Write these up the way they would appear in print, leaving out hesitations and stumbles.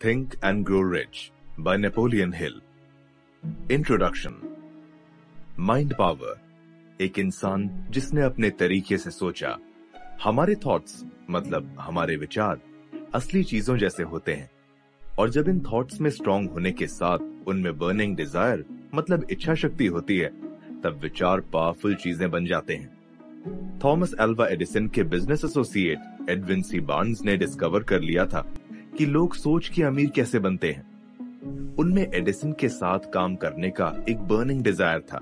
Think and Grow Rich by Napoleon Hill. Introduction. Mind power, एक इंसान जिसने अपने तरीके से सोचा। हमारे थॉट्स मतलब हमारे विचार असली चीजों जैसे होते हैं, और जब इन थॉट्स में स्ट्रांग होने के साथ उनमें बर्निंग डिजायर मतलब इच्छा शक्ति होती है, तब विचार पावरफुल चीजें बन जाते हैं। थॉमस अल्वा एडिसन के business associate Edwin C Barnes ने डिस्कवर कर लिया था कि लोग सोच के अमीर कैसे बनते हैं। उनमें एडिसन के साथ काम करने का एक बर्निंग डिजायर था।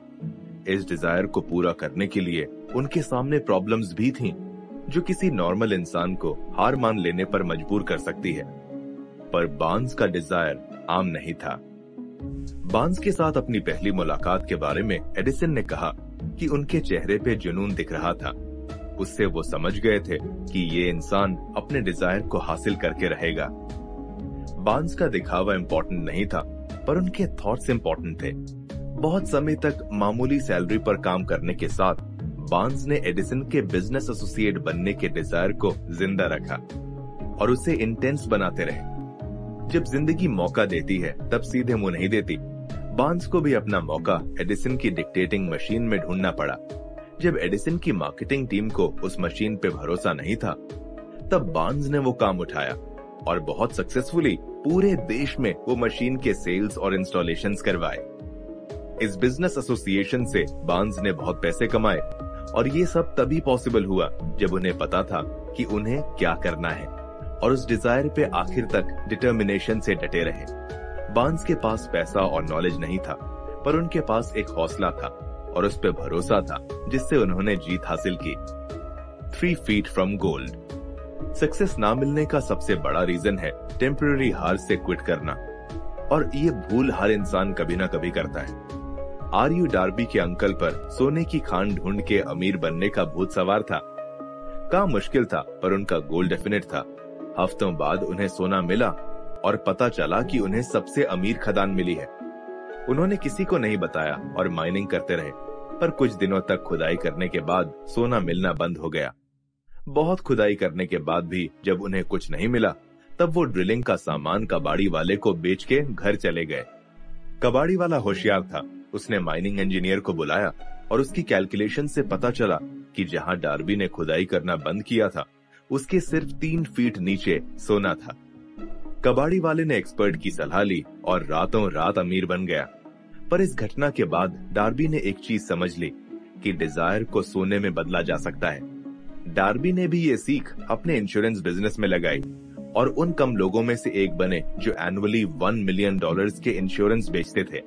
इस डिजायर को पूरा करने के लिए उनके सामने प्रॉब्लम्स भी थीं, जो किसी नॉर्मल इंसान को हार मान लेने पर मजबूर कर सकती है। पर बार्न्स का डिजायर आम नहीं था। बार्न्स के साथ अपनी पहली मुलाकात के बारे में एडिसन ने कहा कि उनके चेहरे पे जुनून दिख रहा था। उससे वो समझ गए थे कि ये इंसान अपने डिजायर को हासिल करके रहेगा। बार्न्स का दिखावा इम्पोर्टेंट नहीं था, पर उनके थॉट्स इम्पोर्टेंट थे। बहुत समय तक मामूली सैलरी पर काम करने के साथ बार्न्स ने एडिसन के बिजनेस एसोसिएट बनने के डिजायर को जिंदा रखा और उसे इंटेंस बनाते रहे। जब जिंदगी मौका देती है तब सीधे मुंह नहीं देती। बार्न्स को भी अपना मौका एडिसन की डिक्टेटिंग मशीन में ढूंढना पड़ा। जब एडिसन की मार्केटिंग टीम को उस मशीन पे भरोसा नहीं था, तब बार्न्स ने वो काम उठाया और बहुत सक्सेसफुली पूरे देश में वो मशीन के सेल्स और इंस्टॉलेशंस करवाए। इस बिजनेस एसोसिएशन से बार्न्स ने बहुत पैसे कमाए, और ये सब तभी पॉसिबल हुआ जब उन्हें पता था कि उन्हें क्या करना है, और उस डिजायर पे आखिर तक डिटर्मिनेशन से डटे रहे। बार्न्स के पास पैसा और नॉलेज नहीं था, पर उनके पास एक हौसला था और उस पर भरोसा था, जिससे उन्होंने जीत हासिल की। 3 feet from gold। सक्सेस ना मिलने का सबसे बड़ा रीजन है टेम्पररी हार से क्विट करना, और ये भूल हर इंसान कभी ना कभी करता है। आर.यू. डार्बी के अंकल पर सोने की खान ढूंढ के अमीर बनने का भूत सवार था। काम मुश्किल था, पर उनका गोल डेफिनेट था। हफ्तों बाद उन्हें सोना मिला और पता चला कि उन्हें सबसे अमीर खदान मिली है। उन्होंने किसी को नहीं बताया और माइनिंग करते रहे, पर कुछ दिनों तक खुदाई करने के बाद सोना मिलना बंद हो गया। बहुत खुदाई करने के बाद भी जब उन्हें कुछ नहीं मिला, तब वो ड्रिलिंग का सामान कबाड़ी वाले को बेच के घर चले गए। कबाड़ी वाला होशियार था। उसने माइनिंग इंजीनियर को बुलाया और उसकी कैलकुलेशन से पता चला कि जहां डार्बी ने खुदाई करना बंद किया था, उसके सिर्फ 3 फीट नीचे सोना था। कबाड़ी वाले ने एक्सपर्ट की सलाह ली और रातों रात अमीर बन गया। पर इस घटना के बाद डार्बी ने एक चीज समझ ली कि डिजायर को सोने में बदला जा सकता है। डार्बी ने भी ये सीख अपने इंश्योरेंस बिजनेस में लगाई और उन कम लोगों में से एक बने जो एनुअली $1 मिलियन के इंश्योरेंस बेचते थे।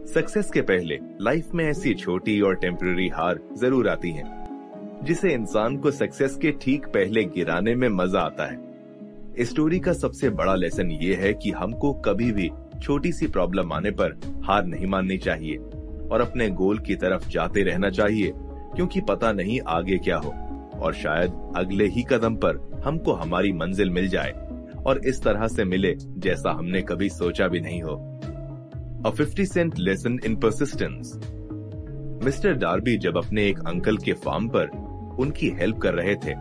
सक्सेस के पहले लाइफ में ऐसी छोटी और टेम्पररी हार जरूर आती हैं, जिसे इंसान को सक्सेस के ठीक पहले गिराने में मजा आता है। इस स्टोरी का सबसे बड़ा लेसन ये है कि हमको कभी भी छोटी सी प्रॉब्लम आने पर हार नहीं माननी चाहिए और अपने गोल की तरफ जाते रहना चाहिए, क्योंकि पता नहीं आगे क्या हो, और शायद अगले ही कदम पर हमको हमारी मंजिल मिल जाए, और इस तरह से मिले जैसा हमने कभी सोचा भी नहीं हो। A 50 cent lesson in persistence। Mister Derby जब अपने एक अंकल के फार्म पर उनकी हेल्प कर रहे थे,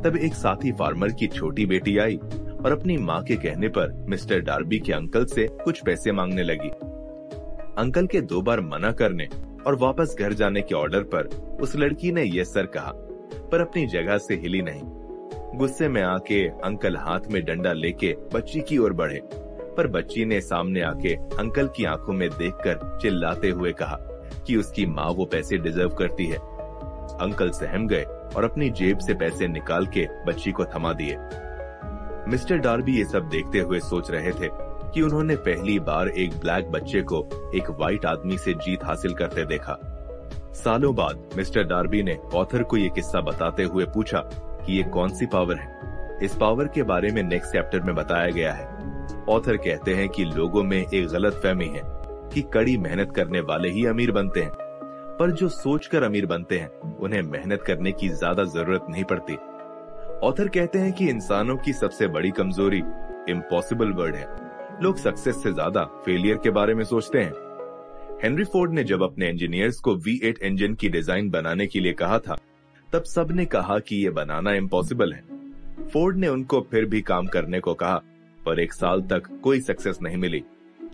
तब एक साथी फार्मर की छोटी बेटी आई और अपनी माँ के कहने पर मिस्टर डार्बी के अंकल से कुछ पैसे मांगने लगी। अंकल के 2 बार मना करने और वापस घर जाने के ऑर्डर पर उस लड़की ने यस सर कहा, पर अपनी जगह से हिली नहीं। गुस्से में आके अंकल हाथ में डंडा लेके बच्ची की ओर बढ़े, पर बच्ची ने सामने आके अंकल की आंखों में देखकर चिल्लाते हुए कहा कि उसकी माँ वो पैसे डिजर्व करती है। अंकल सहम गए और अपनी जेब से पैसे निकाल के बच्ची को थमा दिए। मिस्टर डार्बी ये सब देखते हुए सोच रहे थे कि उन्होंने पहली बार एक ब्लैक बच्चे को एक व्हाइट आदमी से जीत हासिल करते देखा। सालों बाद मिस्टर डार्बी ने ऑथर को ये किस्सा बताते हुए पूछा कि ये कौन सी पावर है। इस पावर के बारे में नेक्स्ट चैप्टर में बताया गया है। ऑथर कहते हैं कि लोगों में एक गलतफहमी है कि कड़ी मेहनत करने वाले ही अमीर बनते हैं, पर जो सोचकर अमीर बनते हैं उन्हें मेहनत करने की ज्यादा जरूरत नहीं पड़ती। ऑथर कहते हैं कि इंसानों की सबसे बड़ी कमजोरी इम्पॉसिबल वर्ड है। लोग सक्सेस से ज्यादा फेलियर के बारे में सोचते हैं। हेनरी फोर्ड ने जब अपने इंजीनियर्स को V8 इंजन की डिजाइन बनाने के लिए कहा था, तब सबने कहा कि ये बनाना इम्पॉसिबल है। फोर्ड ने उनको फिर भी काम करने को कहा पर 1 साल तक कोई सक्सेस नहीं मिली।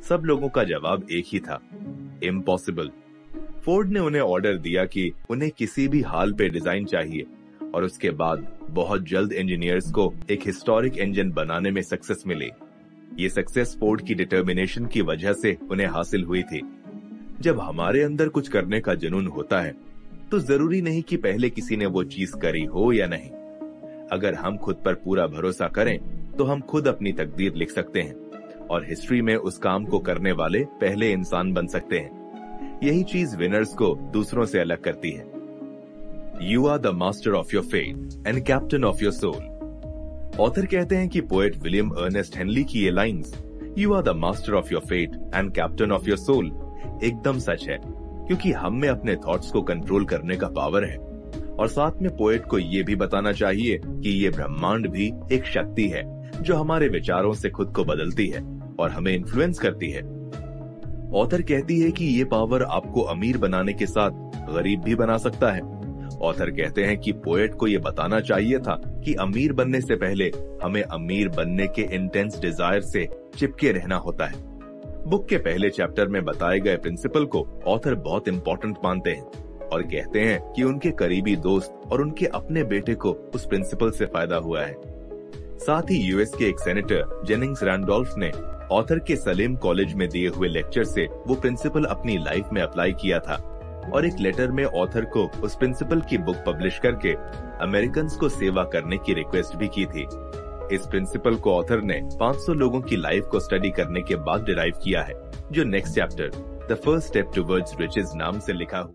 सब लोगों का जवाब एक ही था, इम्पॉसिबल। फोर्ड ने उन्हें ऑर्डर दिया कि उन्हें किसी भी हाल पे डिजाइन चाहिए और उसके बाद बहुत जल्द इंजीनियर्स को एक हिस्टोरिक इंजन बनाने में सक्सेस मिली। ये सक्सेस फोर्ड की डिटर्मिनेशन की वजह से उन्हें हासिल हुई थी। जब हमारे अंदर कुछ करने का जुनून होता है तो जरूरी नहीं कि पहले किसी ने वो चीज करी हो या नहीं। अगर हम खुद पर पूरा भरोसा करें तो हम खुद अपनी तकदीर लिख सकते हैं और हिस्ट्री में उस काम को करने वाले पहले इंसान बन सकते हैं। यही चीज विनर्स को दूसरों से अलग करती है। You are the master of your fate and captain of your soul. Author कहते हैं कि पोएट विलियम अर्नेस्ट हेनली की ये lines, you are the master of your fate and captain of your soul, एकदम सच है, क्योंकि हम में अपने थॉट्स को कंट्रोल करने का पावर है। और साथ में पोएट को ये भी बताना चाहिए कि ये ब्रह्मांड भी एक शक्ति है जो हमारे विचारों से खुद को बदलती है और हमें इन्फ्लुएंस करती है। ऑथर कहती है कि ये पावर आपको अमीर बनाने के साथ गरीब भी बना सकता है। ऑथर कहते हैं कि पोएट को ये बताना चाहिए था कि अमीर बनने से पहले हमें अमीर बनने के इंटेंस डिजायर से चिपके रहना होता है। बुक के पहले चैप्टर में बताए गए प्रिंसिपल को ऑथर बहुत इंपॉर्टेंट मानते हैं और कहते हैं कि उनके करीबी दोस्त और उनके अपने बेटे को उस प्रिंसिपल से फायदा हुआ है। साथ ही यूएस के एक सेनेटर जेनिंग्स रैंडोल्फ ने ऑथर के सलेम कॉलेज में दिए हुए लेक्चर से वो प्रिंसिपल अपनी लाइफ में अप्लाई किया था और एक लेटर में ऑथर को उस प्रिंसिपल की बुक पब्लिश करके अमेरिकन्स को सेवा करने की रिक्वेस्ट भी की थी। इस प्रिंसिपल को ऑथर ने 500 लोगों की लाइफ को स्टडी करने के बाद डिराइव किया है, जो next chapter the first step towards riches नाम से लिखा